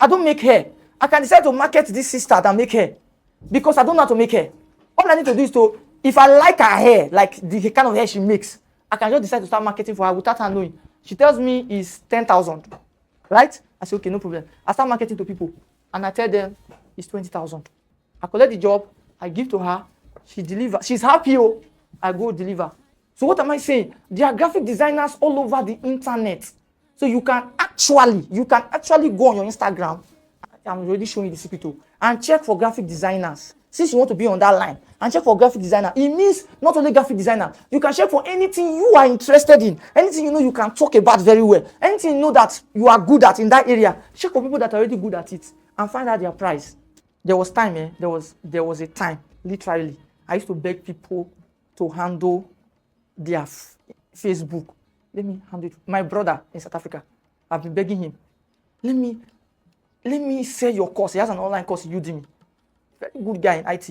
I don't make hair. I can decide to market this sister that make hair because I don't know how to make hair. All I need to do is to, if I like her hair, like the kind of hair she makes, I can just decide to start marketing for her without her knowing. She tells me it's 10,000, right? I say, okay, no problem. I start marketing to people and I tell them it's 20,000. I collect the job, I give to her, she delivers. She's happy, oh, I go deliver. So what am I saying? There are graphic designers all over the internet. So you can actually go on your Instagram. I'm already showing you the secret too, and check for graphic designers. Since you want to be on that line, and check for graphic designer. It means not only graphic designer. You can check for anything you are interested in, anything you know you can talk about very well, anything you know that you are good at in that area. Check for people that are already good at it and find out their price. There was time, there was a time, literally, I used to beg people to handle their Facebook. Let me handle it. My brother in South Africa, I've been begging him. Let me sell your course. He has an online course, Udemy. Very good guy in IT.